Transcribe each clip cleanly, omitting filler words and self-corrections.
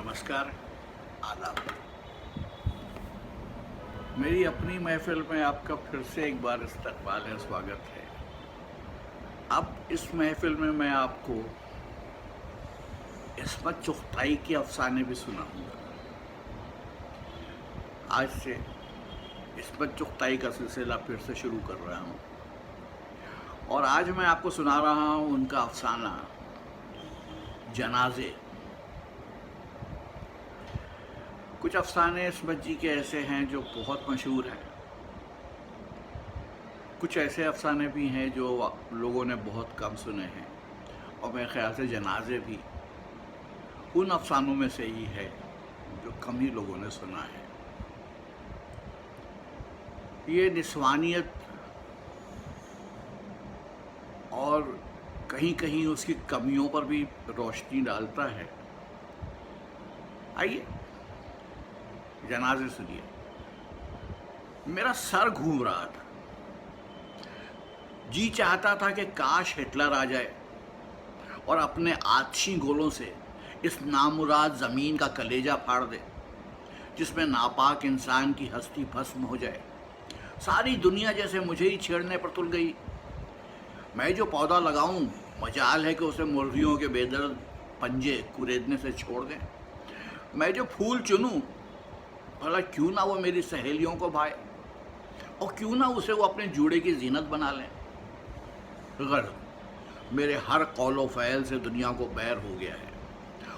नमस्कार, आदाब। मेरी अपनी महफ़िल में आपका फिर से एक बार इस्तकबाल है, स्वागत है। अब इस महफ़िल में मैं आपको इस्मत चुग़ताई के अफ़साने भी सुनाऊँगा। आज से इस्मत चुग़ताई का सिलसिला फिर से शुरू कर रहा हूँ और आज मैं आपको सुना रहा हूँ उनका अफ़साना जनाज़े। कुछ अफ़साने इस्मत जी के ऐसे हैं जो बहुत मशहूर हैं, कुछ ऐसे अफ़साने भी हैं जो लोगों ने बहुत कम सुने हैं और मेरे ख़्याल से जनाज़े भी उन अफ़सानों में से ही है जो कम ही लोगों ने सुना है। ये निस्वानियत और कहीं कहीं उसकी कमियों पर भी रोशनी डालता है। आइए जनाज़े सुनिए। मेरा सर घूम रहा था, जी चाहता था कि काश हिटलर आ जाए और अपने आतिशी गोलों से इस नामुराद ज़मीन का कलेजा फाड़ दे, जिसमें नापाक इंसान की हस्ती भस्म हो जाए। सारी दुनिया जैसे मुझे ही छेड़ने पर तुल गई। मैं जो पौधा लगाऊं, मजाल है कि उसे मुर्गियों के बेदर्द पंजे कुरेदने से छोड़ दें। मैं जो फूल चुनूं, भला क्यों ना वो मेरी सहेलियों को भाए और क्यों ना उसे वो अपने जूड़े की जीनत बना लें। गर्द मेरे हर कौलो फ़ैल से दुनिया को बैर हो गया है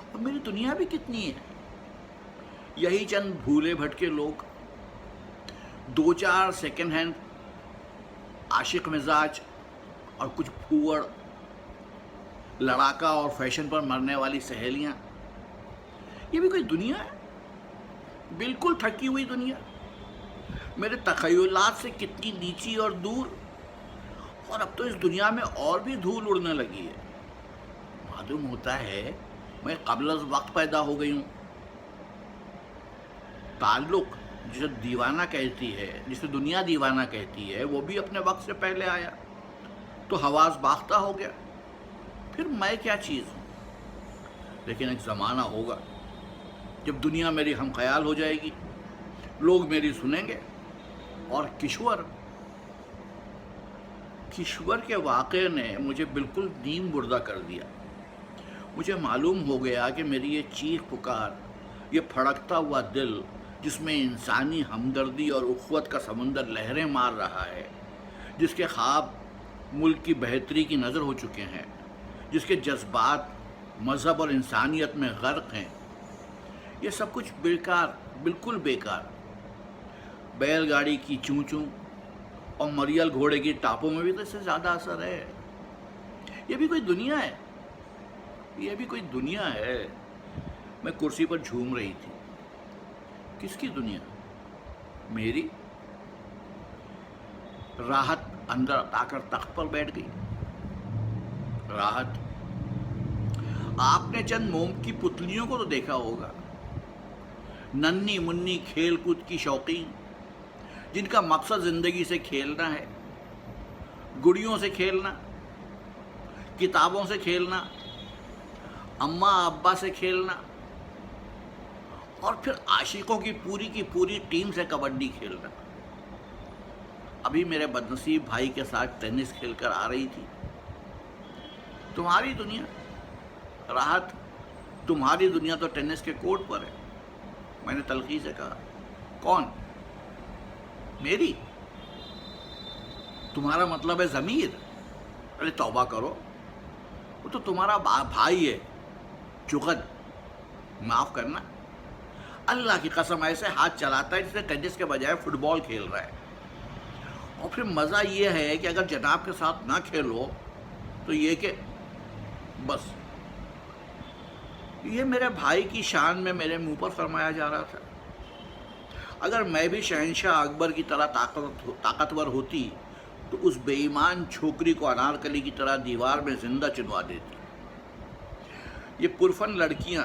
और मेरी दुनिया भी कितनी है। यही चंद भूले भटके लोग, दो चार सेकेंड हैंड आशिक मिजाज और कुछ फूवड़ लड़ाका और फैशन पर मरने वाली सहेलियां, ये भी कोई दुनिया है? बिल्कुल थकी हुई दुनिया, मेरे तख़य्युलात से कितनी नीची और दूर। और अब तो इस दुनिया में और भी धूल उड़ने लगी है। मालूम होता है मैं क़ब्ल अज़ वक्त पैदा हो गई हूँ। ताल्लुक़ जिसे दीवाना कहती है, जिसे दुनिया दीवाना कहती है, वो भी अपने वक्त से पहले आया तो हवास बाख्ता हो गया। फिर मैं क्या चीज़ हूँ? लेकिन एक ज़माना होगा जब दुनिया मेरी हम ख्याल हो जाएगी, लोग मेरी सुनेंगे और किश्वर के वाक़े ने मुझे बिल्कुल नीम मुर्दा कर दिया। मुझे मालूम हो गया कि मेरी ये चीख पुकार, ये फड़कता हुआ दिल जिसमें इंसानी हमदर्दी और उख़्वत का समुंदर लहरें मार रहा है, जिसके ख्वाब मुल्क की बेहतरी की नज़र हो चुके हैं, जिसके जज्बात मज़हब और इंसानियत में गर्क हैं, ये सब कुछ बेकार, बिल्कुल बेकार। बैलगाड़ी की चूं चूं और मरियल घोड़े की टापों में भी तो इससे ज़्यादा असर है। ये भी कोई दुनिया है? ये भी कोई दुनिया है? मैं कुर्सी पर झूम रही थी। किसकी दुनिया? मेरी? राहत अंदर आकर तख्त पर बैठ गई। राहत, आपने चंद मोम की पुतलियों को तो देखा होगा, नन्ही मुन्नी खेल कूद की शौकीन, जिनका मकसद ज़िंदगी से खेलना है, गुड़ियों से खेलना, किताबों से खेलना, अम्मा अब्बा से खेलना और फिर आशिकों की पूरी टीम से कबड्डी खेलना। अभी मेरे बदनसीब भाई के साथ टेनिस खेलकर आ रही थी। तुम्हारी दुनिया? राहत, तुम्हारी दुनिया तो टेनिस के कोर्ट पर है। मैंने तलखी से कहा। कौन? मेरी? तुम्हारा मतलब है ज़मीर? अरे तौबा करो, वो तो तुम्हारा भाई है, जुगद। माफ़ करना, अल्लाह की कसम ऐसे हाथ चलाता है जैसे टेनिस के बजाय फुटबॉल खेल रहा है। और फिर मज़ा ये है कि अगर जनाब के साथ ना खेलो तो ये कि बस, ये मेरे भाई की शान में मेरे मुंह पर फरमाया जा रहा था। अगर मैं भी शहंशाह अकबर की तरह ताकतवर होती तो उस बेईमान छोकरी को अनारकली की तरह दीवार में जिंदा चुनवा देती। ये पुरफन लड़कियां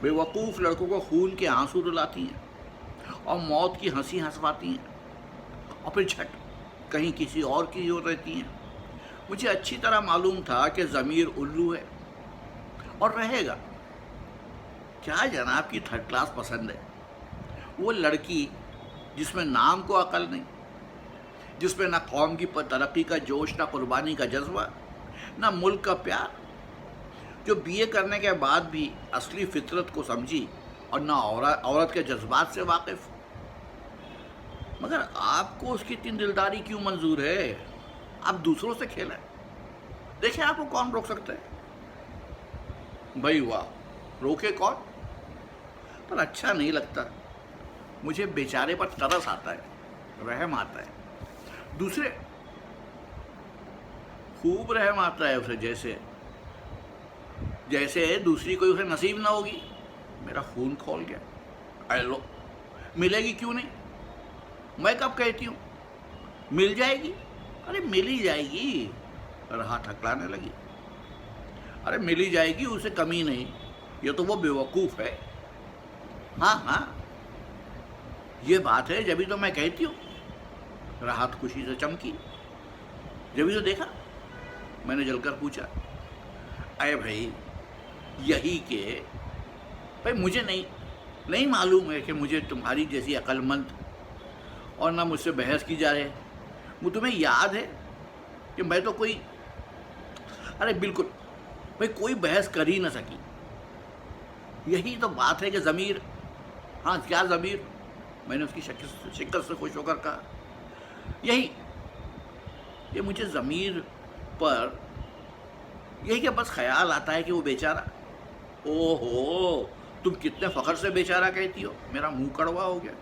बेवकूफ़ लड़कों को खून के आंसू रुलाती हैं और मौत की हंसी हंसवाती हैं और फिर झट कहीं किसी और की ओर रहती हैं। मुझे अच्छी तरह मालूम था कि ज़मीर उल्लू है और रहेगा। क्या जनाब की थर्ड क्लास पसंद है? वो लड़की जिसमें नाम को अकल नहीं, जिसमें ना कौम की तरक्की का जोश, ना कुर्बानी का जज्बा, ना मुल्क का प्यार, जो बीए करने के बाद भी असली फितरत को समझी और ना औरत के जज्बात से वाकिफ। मगर आपको उसकी इतनी दिलदारी क्यों मंजूर है? आप दूसरों से खेलें, देखिए आपको कौन रोक सकता है? भाई वाह, रोके कौन? पर अच्छा नहीं लगता, मुझे बेचारे पर तरस आता है, रहम आता है। दूसरे खूब रहम आता है उसे, जैसे जैसे दूसरी कोई उसे नसीब ना होगी। मेरा खून खोल गया। अरे लो, मिलेगी क्यों नहीं? मैं कब कहती हूँ मिल जाएगी? अरे मिल ही जाएगी। रहा ठकलाने लगी। अरे मिल ही जाएगी, उसे कमी नहीं, ये तो वो बेवकूफ़ है। हाँ हाँ, ये बात है, जब भी तो मैं कहती हूँ। राहत खुशी से चमकी। जब भी तो देखा? मैंने जलकर पूछा। अरे भाई, यही के भाई मुझे नहीं मालूम है कि मुझे तुम्हारी जैसी अक्लमंद और ना मुझसे बहस की जा रही है। वो तुम्हें याद है कि मैं तो कोई, अरे बिल्कुल भाई, कोई बहस कर ही ना सकी। यही तो बात है कि ज़मीर, हाँ क्या ज़मीर? मैंने उसकी शिक्कत से खुश होकर कहा। यही, ये मुझे ज़मीर पर यही कि बस ख्याल आता है कि वो बेचारा, ओहो, तुम कितने फ़ख्र से बेचारा कहती हो, मेरा मुंह कड़वा हो गया।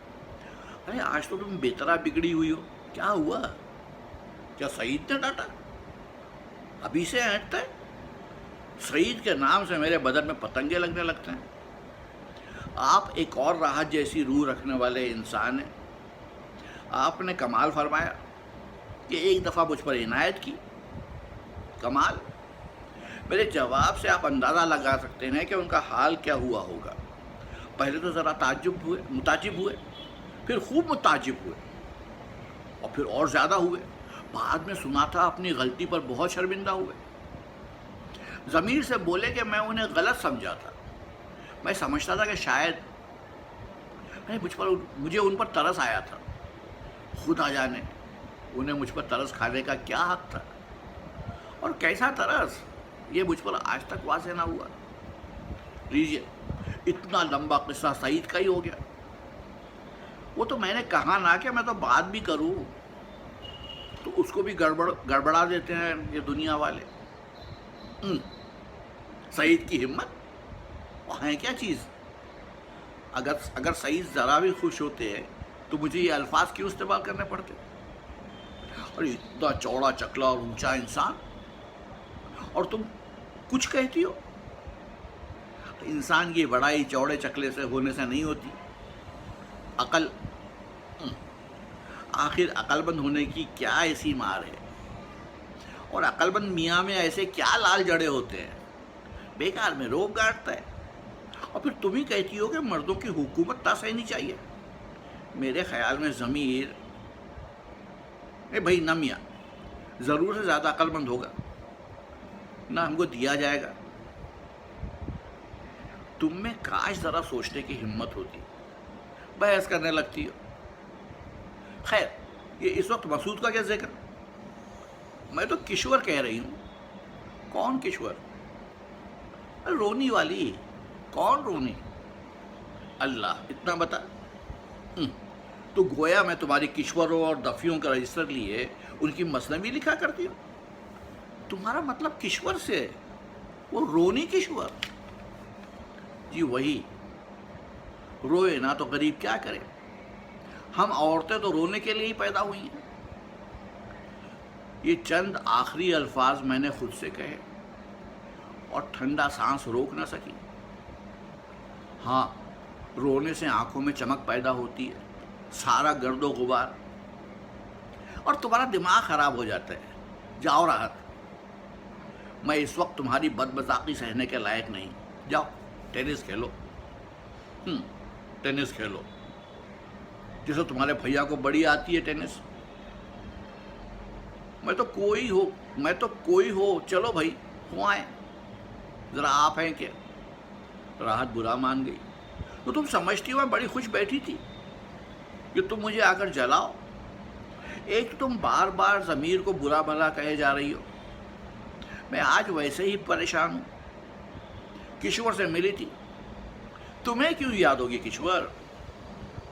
अरे आज तो तुम बेतरा बिगड़ी हुई हो, क्या हुआ? क्या सईद ने डांटा? अभी से ऐंठता है? सईद के नाम से मेरे बदन में पतंगे लगने लगते हैं। आप एक और राहत जैसी रूह रखने वाले इंसान हैं। आपने कमाल फरमाया कि एक दफ़ा मुझ पर इनायत की। कमाल? मेरे जवाब से आप अंदाज़ा लगा सकते हैं कि उनका हाल क्या हुआ होगा। पहले तो ज़रा मुताजिब हुए, फिर खूब मुताजिब हुए, और फिर और ज़्यादा हुए। बाद में सुना था अपनी गलती पर बहुत शर्मिंदा हुए। ज़मीर से बोले कि मैं उन्हें गलत समझा था। मैं समझता था कि शायद मुझे उन पर तरस आया था। खुदा जाने उन्हें मुझ पर तरस खाने का क्या हक था, और कैसा तरस, ये मुझ पर आज तक वाज़ेह ना हुआ। लीजिए, इतना लंबा किस्सा सईद का ही हो गया। वो तो मैंने कहा ना कि मैं तो बात भी करूं तो उसको भी गड़बड़ा देते हैं ये दुनिया वाले। सईद की हिम्मत, और है क्या चीज़? अगर सईद ज़रा भी खुश होते हैं तो मुझे ये अल्फाज क्यों इस्तेमाल करने पड़ते? और इतना चौड़ा चकला और ऊंचा इंसान, और तुम कुछ कहती हो? इंसान की बड़ाई चौड़े चकले से होने से नहीं होती। अकल, आखिर अकलमंद होने की क्या ऐसी मार है? और अकलमंद मियाँ में ऐसे क्या लाल जड़े होते हैं, बेकार में रोब गाड़ता है। और फिर तुम ही कहती हो कि मर्दों की हुकूमत तासहनी चाहिए। मेरे ख्याल में ज़मीर, भाई ना मियाँ, ज़रूर से ज़्यादा अकलमंद होगा ना हमको दिया जाएगा। तुम में काश ज़रा सोचने की हिम्मत होती, बहस करने लगती हो। खैर, ये इस वक्त मसूद का क्या जिक्र? मैं तो किश्वर कह रही हूँ। कौन किश्वर? रोनी वाली। कौन रोनी? अल्लाह, इतना बता। तो गोया मैं तुम्हारी किश्वरों और दफियों का रजिस्टर लिए उनकी मसनवी लिखा करती हूँ। तुम्हारा मतलब किश्वर से है? वो रोनी किश्वर? जी वही। रोए ना तो गरीब क्या करे? हम औरतें तो रोने के लिए ही पैदा हुई हैं। ये चंद आखिरी अल्फाज मैंने खुद से कहे और ठंडा सांस रोक ना सकी। हाँ, रोने से आंखों में चमक पैदा होती है, सारा गर्दो गुबार, और तुम्हारा दिमाग खराब हो जाता है। जाओ राहत, मैं इस वक्त तुम्हारी बदमज़ाकी सहने के लायक नहीं। जाओ टेनिस खेलो। टेनिस खेलो, जैसे तुम्हारे भैया को बड़ी आती है टेनिस। मैं तो कोई हो, चलो भाई, हो आए, ज़रा आप हैं क्या? राहत बुरा मान गई। तो तुम समझती हो मैं बड़ी खुश बैठी थी कि तुम मुझे आकर जलाओ। एक तो तुम बार बार ज़मीर को बुरा भला कहे जा रही हो। मैं आज वैसे ही परेशान हूँ। किश्वर से मिली थी। तुम्हें क्यों याद होगी किश्वर?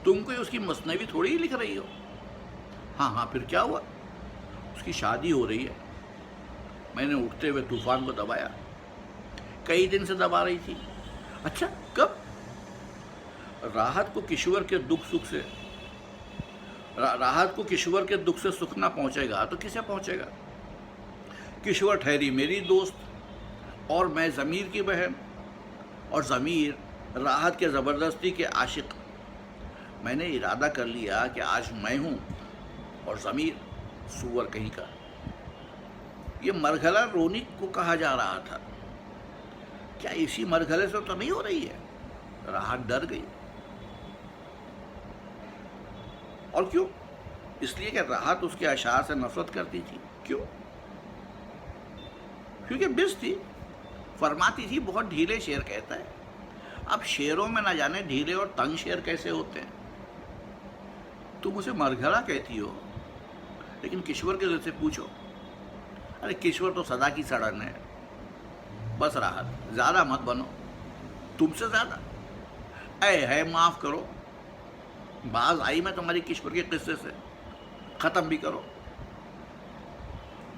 तुम कोई उसकी मसनवी थोड़ी ही लिख रही हो। हाँ हाँ, फिर क्या हुआ? उसकी शादी हो रही है। मैंने उठते हुए तूफान को दबाया। कई दिन से दबा रही थी। अच्छा, कब? राहत को किश्वर के दुख सुख से राहत को किश्वर के दुख से सुख ना पहुंचेगा तो किसे पहुंचेगा? किश्वर ठहरी मेरी दोस्त और मैं ज़मीर की बहन, और ज़मीर राहत के ज़बरदस्ती के आशिक। मैंने इरादा कर लिया कि आज मैं हूँ और ज़मीर सूअर कहीं का। ये मरघला रोनी को कहा जा रहा था। क्या इसी मरघले से तो नहीं हो रही है? राहत डर गई। और क्यों? इसलिए कि राहत उसके अशार से नफरत करती थी। क्यों? क्योंकि बिस थी। फरमाती थी बहुत ढीले शेर कहता है। अब शेरों में ना जाने ढीले और तंग शेर कैसे होते हैं। तुम उसे मरघला कहती हो, लेकिन किश्वर के दिल से पूछो। अरे किश्वर तो सदा की सड़न है। बस राहत, ज़्यादा मत बनो, तुमसे ज़्यादा। ऐ है माफ़ करो, बाज आई मैं तुम्हारी किश्वर के किस्से से, ख़त्म भी करो।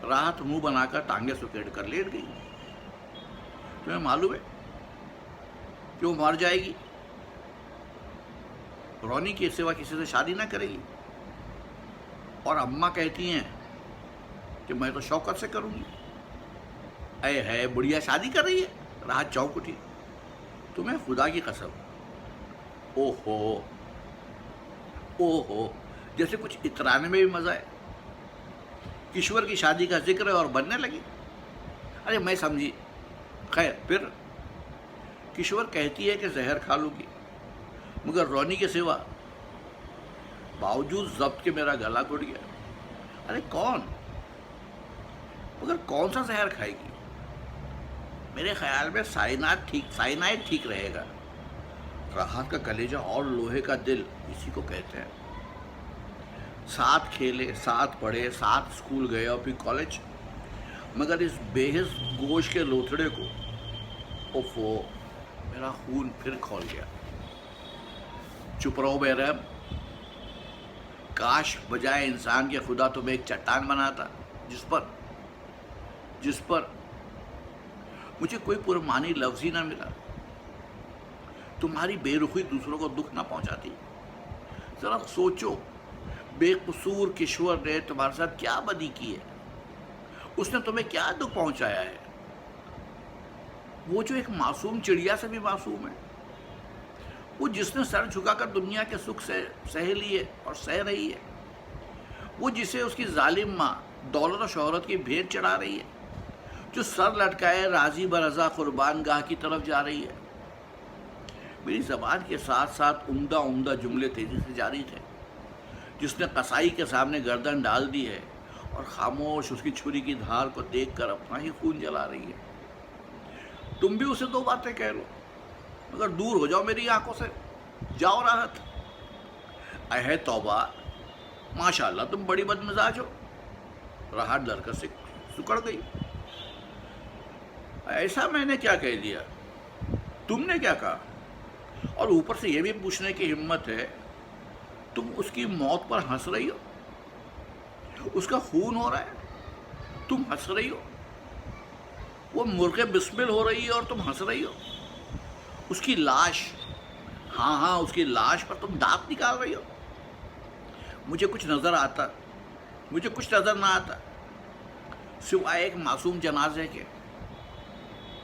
राहत मुंह बनाकर टांगे सुकेड़ कर लेट गई। तुम्हें मालूम है कि वो मर जाएगी। रोनी के सिवा किसी से शादी ना करेगी। और अम्मा कहती हैं कि मैं तो शौकत से करूँगी। ऐ है बुढ़िया शादी कर रही है। राहत चौंक उठी। तुम्हें खुदा की कसम। ओहो ओहो, जैसे कुछ इतराने में भी मज़ा है। किश्वर की शादी का जिक्र है और बनने लगी। अरे मैं समझी। खैर फिर किश्वर कहती है कि जहर खा लूँगी, मगर रोनी के सिवा बावजूद जब्त के मेरा गला घुट गया। अरे कौन? मगर कौन सा जहर खाएगी? मेरे ख्याल में साइनाइड ठीक रहेगा। राहत का कलेजा और लोहे का दिल इसी को कहते हैं। साथ खेले, साथ पढ़े, साथ स्कूल गए और फिर कॉलेज, मगर इस बेहिस गोश के लोथड़े को, ओफो, मेरा खून फिर खौल गया। चुप रहो बेरहम। काश बजाय इंसान के खुदा तुम्हें एक चट्टान बनाता जिस पर मुझे कोई पुरमानी लफ्ज़ ही ना मिला। तुम्हारी बेरुखी दूसरों को दुख ना पहुंचाती। जरा सोचो, बेकसूर किश्वर ने तुम्हारे साथ क्या बदी की है? उसने तुम्हें क्या दुख पहुंचाया है? वो जो एक मासूम चिड़िया से भी मासूम है, वो जिसने सर झुकाकर दुनिया के सुख से सह लिए और सह रही है, वो जिसे उसकी जालिम माँ दौलत और शोहरत की भेंट चढ़ा रही है, जो सर लटकाए राजी बरजा कुर्बान गाह की तरफ जा रही है। मेरी ज़बान के साथ साथ उम्दा उम्दा जुमले तेजी से जारी थे। जिसने कसाई के सामने गर्दन डाल दी है और खामोश उसकी छुरी की धार को देखकर अपना ही खून जला रही है। तुम भी उसे दो बातें कह लो, मगर दूर हो जाओ मेरी आंखों से। जाओ राहत। अहे तौबा, माशाल्लाह तुम बड़ी बदमिजाज हो। राहत डरकर से सुकड़ गई। ऐसा मैंने क्या कह दिया? तुमने क्या कहा? और ऊपर से यह भी पूछने की हिम्मत है, तुम उसकी मौत पर हंस रही हो? उसका खून हो रहा है, तुम हंस रही हो। वो मुर्गे बिस्मिल हो रही है और तुम हंस रही हो। उसकी लाश, हाँ उसकी लाश पर तुम दांत निकाल रही हो। मुझे कुछ नजर आता, मुझे कुछ नजर ना आता सिवाय एक मासूम जनाजे के।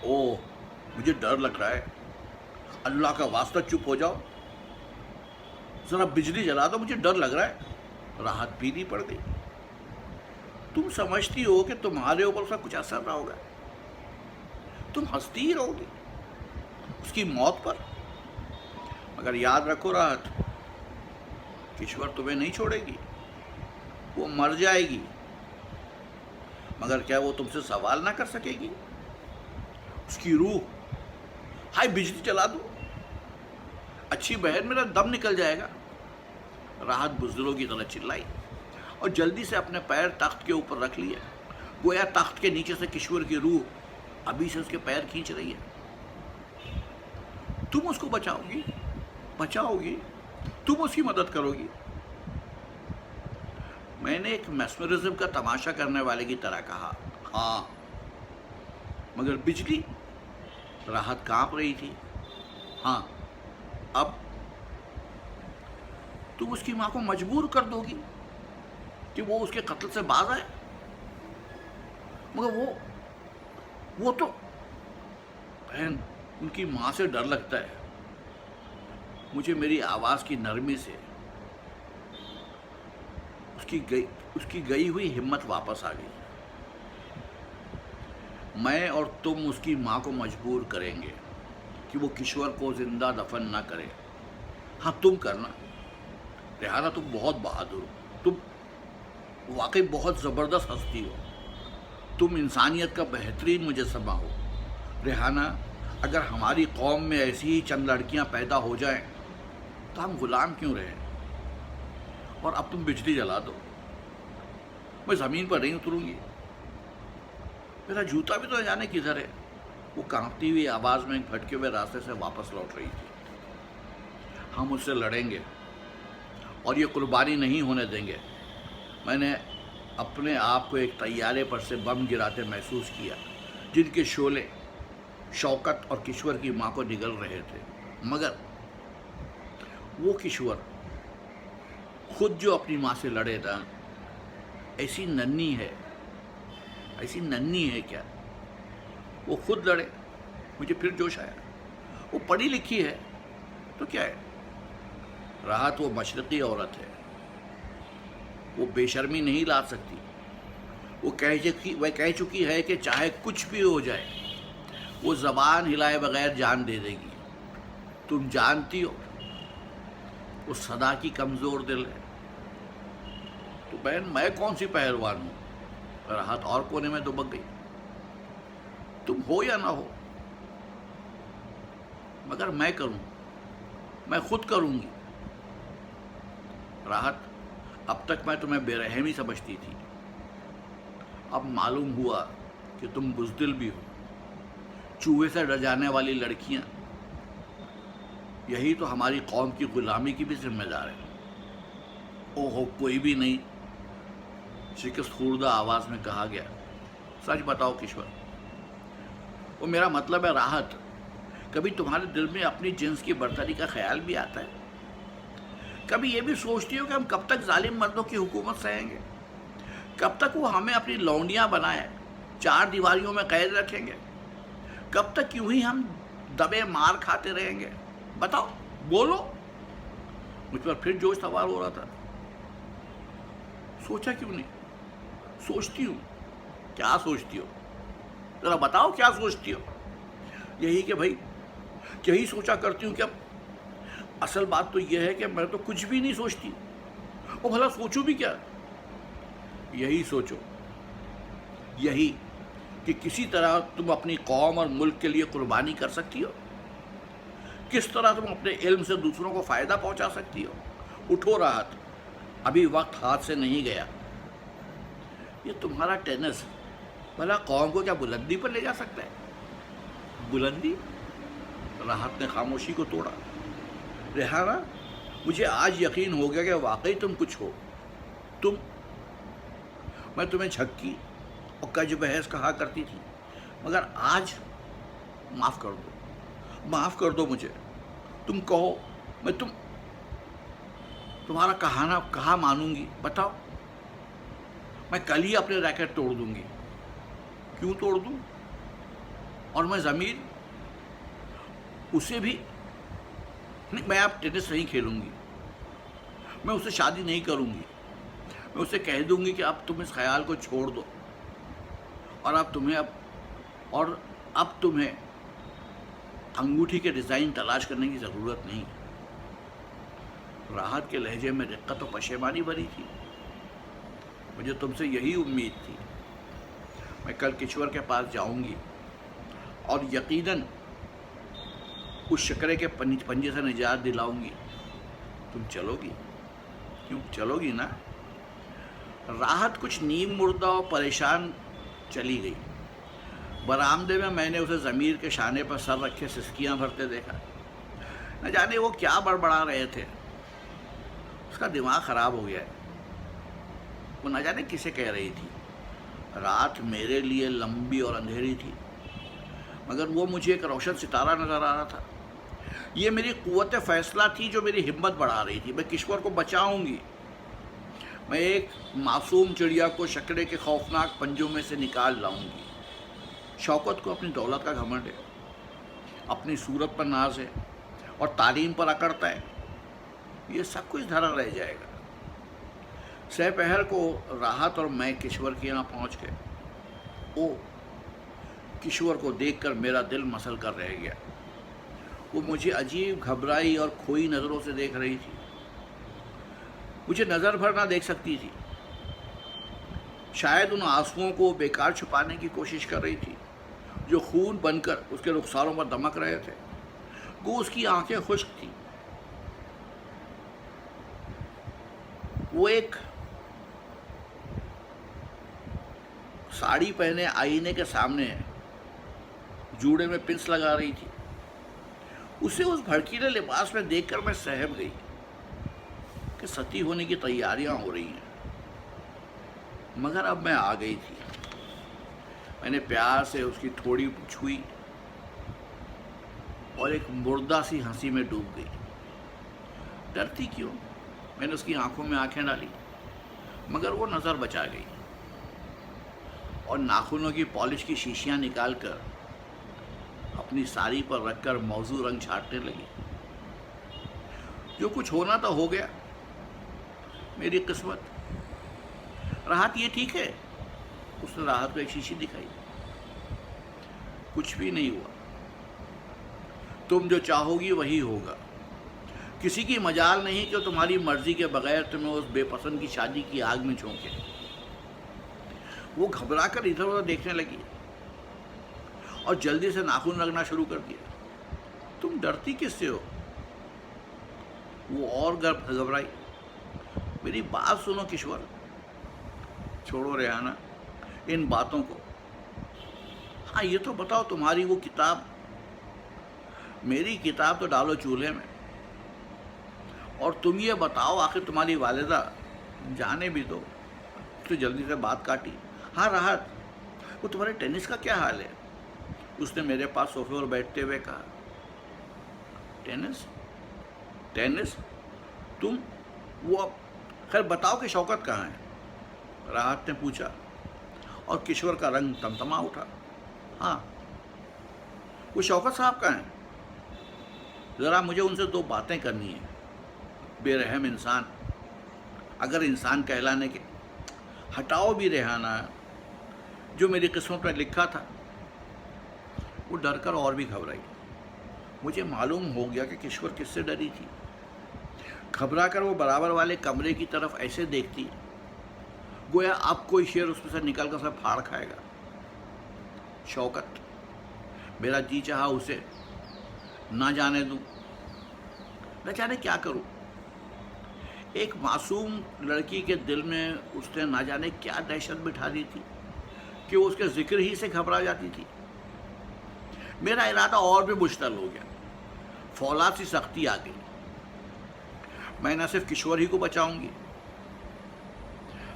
ओह, मुझे डर लग रहा है। अल्लाह का वास्ता चुप हो जाओ। जरा बिजली जला दो, मुझे डर लग रहा है। राहत पीली पड़ गई। तुम समझती हो कि तुम्हारे ऊपर उसका कुछ असर ना होगा? तुम हंसती ही रहोगी उसकी मौत पर। मगर याद रखो राहत, किश्वर तुम्हें नहीं छोड़ेगी। वो मर जाएगी, मगर क्या वो तुमसे सवाल ना कर सकेगी? उसकी रूह हाय बिजली चला दो, अच्छी बहन मेरा दम निकल जाएगा। राहत बुजुर्गों की तरह चिल्लाई और जल्दी से अपने पैर तख्त के ऊपर रख लिए, गोया तख्त के नीचे से किशोर की रूह अभी से उसके पैर खींच रही है। तुम उसको बचाओगी, बचाओगी, तुम उसकी मदद करोगी। मैंने एक मैस्मरिज्म का तमाशा करने वाले की तरह कहा, हाँ मगर बिजली? राहत कांप रही थी। हाँ, अब तुम उसकी मां को मजबूर कर दोगी कि वो उसके कत्ल से बाज आए? मगर वो तो बहन, उनकी मां से डर लगता है। मुझे मेरी आवाज की नरमी से उसकी गई हुई हिम्मत वापस आ गई। मैं और तुम उसकी मां को मजबूर करेंगे कि वो किशोर को जिंदा दफन ना करे। हाँ तुम करना रेहाना, तुम बहुत बहादुर हो, तुम वाकई बहुत ज़बरदस्त हस्ती हो, तुम इंसानियत का बेहतरीन मुजस्समा हो। रेहाना, अगर हमारी कौम में ऐसी ही चंद लड़कियां पैदा हो जाएं तो हम गुलाम क्यों रहें? और अब तुम बिजली जला दो, मैं ज़मीन पर नहीं उतरूंगी। मेरा जूता भी तो जाने किधर है। वो कांपती हुई आवाज़ में एक भटके हुए रास्ते से वापस लौट रही थी। हम उससे लड़ेंगे और ये कुर्बानी नहीं होने देंगे। मैंने अपने आप को एक तैयारे पर से बम गिराते महसूस किया, जिनके शोले शौकत और किशोर की मां को निगल रहे थे। मगर वो किशोर खुद जो अपनी मां से लड़े था, ऐसी नन्ही है क्या? वो खुद लड़े। मुझे फिर जोश आया, वो पढ़ी लिखी है तो क्या है? राहत वो मशरक़ी औरत है, वो बेशर्मी नहीं ला सकती। वो कह चुकी है कि चाहे कुछ भी हो जाए वो ज़बान हिलाए बगैर जान दे देगी। तुम जानती हो वो सदा की कमज़ोर दिल है। तो बहन, मैं कौन सी पहलवान हूँ? राहत और कोने में दुबक गई। तुम हो या ना हो, मगर मैं करूँ, मैं खुद करूँगी। राहत, अब तक मैं तुम्हें बेरहमी समझती थी, अब मालूम हुआ कि तुम बुज़दिल भी हो। चूहे से डर जाने वाली लड़कियां, यही तो हमारी कौम की गुलामी की भी जिम्मेदार है। ओहो, कोई भी नहीं, शिकस्त खुर्दा आवाज़ में कहा गया। सच बताओ किशोर, वो मेरा मतलब है राहत, कभी तुम्हारे दिल में अपनी जिन्स की बर्तरी का ख्याल भी आता है? कभी ये भी सोचती हो कि हम कब तक जालिम मर्दों की हुकूमत सहेंगे? कब तक वो हमें अपनी लौंडियां बनाए 4 दीवारियों में कैद रखेंगे? कब तक यूं ही हम दबे मार खाते रहेंगे? बताओ, बोलो। मुझ पर फिर जोश सवार हो रहा था। सोचा क्यों नहीं? सोचती हूँ। क्या सोचती हो? जरा बताओ, क्या सोचती हो? यही कि भाई, यही सोचा करती हूँ कि अब असल बात तो यह है कि मैं तो कुछ भी नहीं सोचती। और भला सोचूं भी क्या? यही सोचो, यही कि किसी तरह तुम अपनी कौम और मुल्क के लिए कुर्बानी कर सकती हो। किस तरह तुम अपने इल्म से दूसरों को फ़ायदा पहुंचा सकती हो। उठो राहत, अभी वक्त हाथ से नहीं गया। ये तुम्हारा टेनिस भला कौम को क्या बुलंदी पर ले जा सकता है? बुलंदी? राहत ने खामोशी को तोड़ा। रेहाना, मुझे आज यकीन हो गया कि वाकई तुम कुछ हो। मैं तुम्हें झक्की और कज बहस कहा करती थी, मगर आज माफ़ कर दो मुझे। तुम कहो, मैं तुम्हारा कहा मानूंगी? बताओ। मैं कल ही अपने रैकेट तोड़ दूंगी। क्यों तोड़ दूं? और मैं ज़मीन, उसे भी नहीं। मैं अब टेनिस नहीं खेलूंगी, मैं उससे शादी नहीं करूंगी। मैं उसे कह दूंगी कि अब तुम इस ख्याल को छोड़ दो और अब तुम्हें अंगूठी के डिज़ाइन तलाश करने की ज़रूरत नहीं। राहत के लहजे में दिक्कत और पशेमानी भरी थी। मुझे तुमसे यही उम्मीद थी। मैं कल किशोर के पास जाऊंगी और यकीनन उस शकरे के पंजे से निजात दिलाऊंगी। तुम चलोगी? क्यों चलोगी ना? राहत कुछ नीम मुर्दा और परेशान चली गई। बरामदे में मैंने उसे ज़मीर के शाने पर सर रखे सिसकियां भरते देखा। न जाने वो क्या बड़बड़ा रहे थे। उसका दिमाग ख़राब हो गया है। वो न जाने किसे कह रही थी। रात मेरे लिए लंबी और अंधेरी थी, मगर वो मुझे एक रोशन सितारा नज़र आ रहा था। ये मेरी कुव्वत फ़ैसला थी जो मेरी हिम्मत बढ़ा रही थी। मैं किश्वर को बचाऊंगी। मैं एक मासूम चिड़िया को शकरे के खौफनाक पंजों में से निकाल लाऊंगी। शौकत को अपनी दौलत का घमंड है, अपनी सूरत पर नाज है और तालीम पर अकड़ता है। ये सब कुछ धरा रह जाएगा। सहपहर को राहत और मैं किश्वर के यहाँ पहुँच गए। ओ, किश्वर को देखकर मेरा दिल मसल कर रह गया। वो मुझे अजीब घबराई और खोई नज़रों से देख रही थी। मुझे नज़र भर ना देख सकती थी। शायद उन आंसुओं को बेकार छुपाने की कोशिश कर रही थी जो खून बनकर उसके रुखसारों पर दमक रहे थे। वो उसकी आंखें खुश्क थी। वो एक साड़ी पहने आईने के सामने जूड़े में पिंस लगा रही थी। उसे उस भड़कीले लिबास में देखकर मैं सहम गई कि सती होने की तैयारियां हो रही हैं। मगर अब मैं आ गई थी। मैंने प्यार से उसकी थोड़ी छुई और एक मुर्दा सी हंसी में डूब गई। डरती क्यों? मैंने उसकी आंखों में आंखें डाली, मगर वो नज़र बचा गई और नाखूनों की पॉलिश की शीशियां निकालकर अपनी साड़ी पर रखकर मौजू रंग छाटने लगी। जो कुछ होना था हो गया। मेरी किस्मत। राहत, ये ठीक है? उसने राहत को एक शीशी दिखाई। कुछ भी नहीं हुआ। तुम जो चाहोगी वही होगा। किसी की मजाल नहीं कि तुम्हारी मर्जी के बगैर तुम्हें उस बेपसंद की शादी की आग में झोंके। वो घबरा कर इधर उधर देखने लगी और जल्दी से नाखून रगड़ना शुरू कर दिया। तुम डरती किससे हो? वो और घबराई। मेरी बात सुनो किश्वर। छोड़ो रेहाना इन बातों को। हाँ, ये तो बताओ, तुम्हारी वो किताब। मेरी किताब तो डालो चूल्हे में। और तुम ये बताओ, आखिर तुम्हारी वालिदा, जाने भी दो। तो जल्दी से बात काटी। हाँ राहत, वो तुम्हारे टेनिस का क्या हाल है? उसने मेरे पास सोफे पर बैठते हुए कहा। टेनिस? टेनिस? तुम वो अब खैर बताओ कि शौकत कहाँ है? राहत ने पूछा और किश्वर का रंग तमतमा उठा। हाँ, वो शौकत साहब कहाँ हैं? ज़रा मुझे उनसे दो बातें करनी है। बेरहम इंसान, अगर इंसान कहलाने के। हटाओ भी रेहाना, जो मेरी किस्मत में लिखा था। वो डर कर और भी घबराई। मुझे मालूम हो गया कि किश्वर किससे डरी थी। घबरा कर वो बराबर वाले कमरे की तरफ ऐसे देखती गोया अब कोई शेर उसमें से निकल कर सब फाड़ खाएगा। शौकत, मेरा जी चाहा उसे ना जाने दूं, न जाने क्या करूं। एक मासूम लड़की के दिल में उसने ना जाने क्या दहशत बिठा दी थी कि वो उसके जिक्र ही से घबरा जाती थी। मेरा इरादा और भी मुश्तल हो गया। फौलाद सी सख्ती आ गई। मैं न सिर्फ किश्वर ही को बचाऊंगी,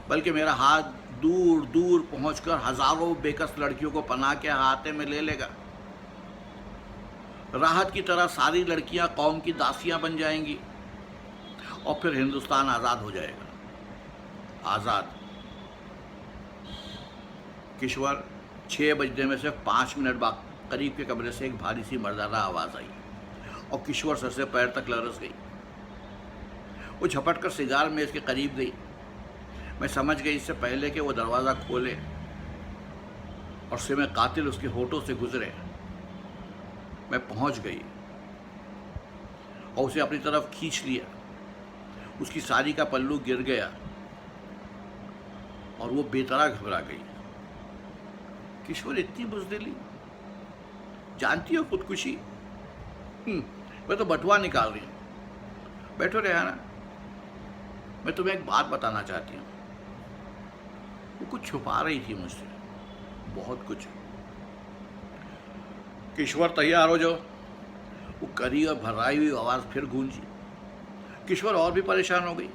बल्कि मेरा हाथ दूर दूर पहुंचकर हजारों बेकस लड़कियों को पनाह के हाथे में ले लेगा। राहत की तरह सारी लड़कियां कौम की दासियां बन जाएंगी और फिर हिंदुस्तान आज़ाद हो जाएगा। आज़ाद। किश्वर 6 बजने में से 5 मिनट बाद करीब के कमरे से एक भारी सी मर्दाना आवाज़ आई और किश्वर सर से पैर तक लरस गई। वो झपट कर सिगार मेज के करीब गई। मैं समझ गई इससे पहले कि वो दरवाज़ा खोले और सिमे कातिल उसके होठों से गुजरे, मैं पहुंच गई और उसे अपनी तरफ खींच लिया। उसकी साड़ी का पल्लू गिर गया और वो बेतरा घबरा गई। किश्वर, इतनी बुज़दिली? जानती हो खुदकुशी? मैं तो बटुआ निकाल रही हूँ। बैठो रेहाना, मैं तुम्हें एक बात बताना चाहती हूँ। वो कुछ छुपा रही थी मुझसे, बहुत कुछ। किश्वर तैयार हो जाओ। वो करी और भर्राई हुई आवाज़ फिर गूंजी। किश्वर और भी परेशान हो गई।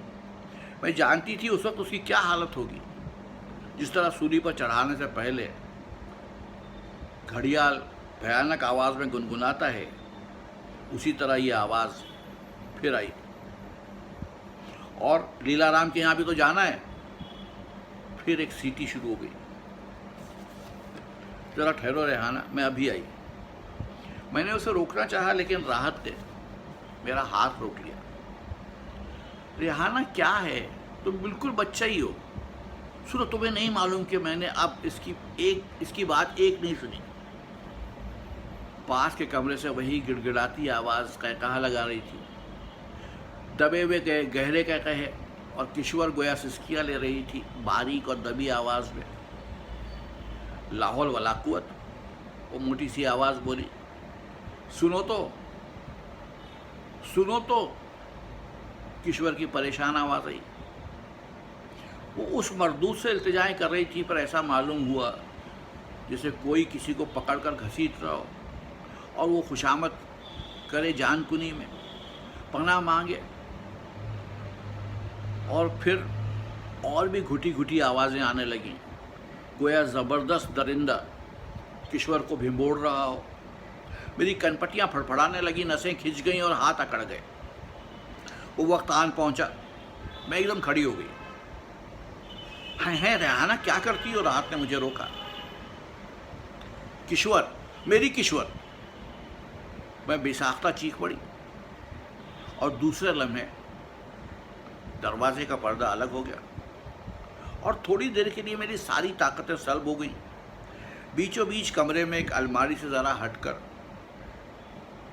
मैं जानती थी उस वक्त उसकी क्या हालत होगी। जिस तरह सूली पर चढ़ाने से पहले घड़ियाल भयानक आवाज़ में गुनगुनाता है, उसी तरह ये आवाज़ फिर आई। और लीलाराम के यहाँ भी तो जाना है। फिर एक सीटी शुरू हो गई। जरा ठहरो रेहाना, मैं अभी आई। मैंने उसे रोकना चाहा, लेकिन राहत ने मेरा हाथ रोक लिया। रेहाना क्या है, तुम बिल्कुल बच्चा ही हो। सुनो, तुम्हें नहीं मालूम कि मैंने अब इसकी बात एक नहीं सुनी। पास के कमरे से वही गिड़गिड़ाती आवाज़ कहकहा लगा रही थी। दबे हुए गहरे कहकहे, और किश्वर गोया सिसकियाँ ले रही थी बारीक और दबी आवाज़ में। लाहौल वला कुव्वत, वो मोटी सी आवाज़ बोली, सुनो तो। किश्वर की परेशान आवाज़ आई। वो उस मर्दूद से इल्तिजाएं कर रही थी, पर ऐसा मालूम हुआ जैसे कोई किसी को पकड़कर घसीट रहा हो, और वो खुशामद करे जानकुनी में, पनाह मांगे। और फिर और भी घुटी घुटी आवाज़ें आने लगीं, गोया ज़बरदस्त दरिंदा किश्वर को भिंबोड़ रहा हो। मेरी कनपटियाँ फड़फड़ाने लगी, नसें खिंच गईं और हाथ अकड़ गए। वो वक्त आन पहुंचा, मैं एकदम खड़ी हो गई। है रेहाना, क्या करती हो? राहत ने मुझे रोका। किश्वर, मेरी किश्वर, मैं बेसाख्ता चीख पड़ी। और दूसरे लम्हे दरवाजे का पर्दा अलग हो गया, और थोड़ी देर के लिए मेरी सारी ताकतें सल्ब हो गईं। बीचों बीच कमरे में एक अलमारी से ज़रा हटकर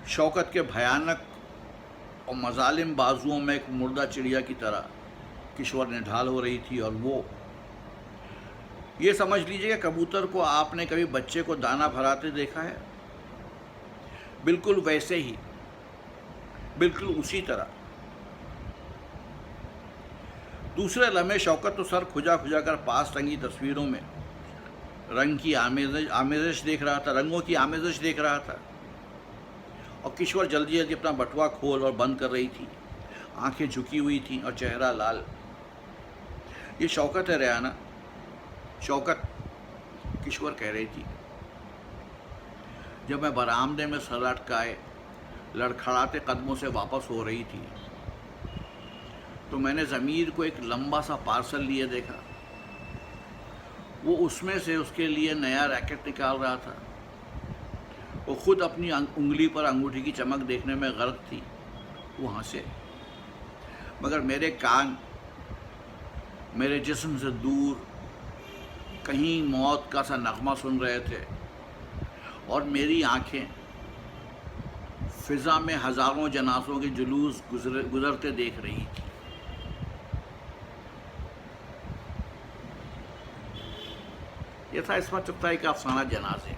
शौकत के भयानक और मजालिम बाजुओं में एक मुर्दा चिड़िया की तरह किश्वर निढाल हो रही थी। और वो, ये समझ लीजिए, कबूतर को आपने कभी बच्चे को दाना भराते देखा है, बिल्कुल वैसे ही, बिल्कुल उसी तरह। दूसरे लम्हे शौकत तो सर खुजा खुजा कर पास टंगी तस्वीरों में रंगों की आमेज़श देख रहा था। और किश्वर जल्दी जल्दी अपना बटुआ खोल और बंद कर रही थी। आंखें झुकी हुई थीं और चेहरा लाल। ये शौकत है रेहाना, शौकत, किश्वर कह रही थी। जब मैं बरामदे में सर लटकाए लड़खड़ाते कदमों से वापस हो रही थी, तो मैंने ज़मीर को एक लंबा सा पार्सल लिए देखा। वो उसमें से उसके लिए नया रैकेट निकाल रहा था। वो खुद अपनी उंगली पर अंगूठी की चमक देखने में गर्क थी। वो हंसे, मगर मेरे कान मेरे जिस्म से दूर कहीं मौत का सा नगमा सुन रहे थे, और मेरी आंखें फिज़ा में हज़ारों जनाज़ों के जुलूस गुजरते देख रही थी। यह था इस्मत चुगताई का अफसाना जनाज़े।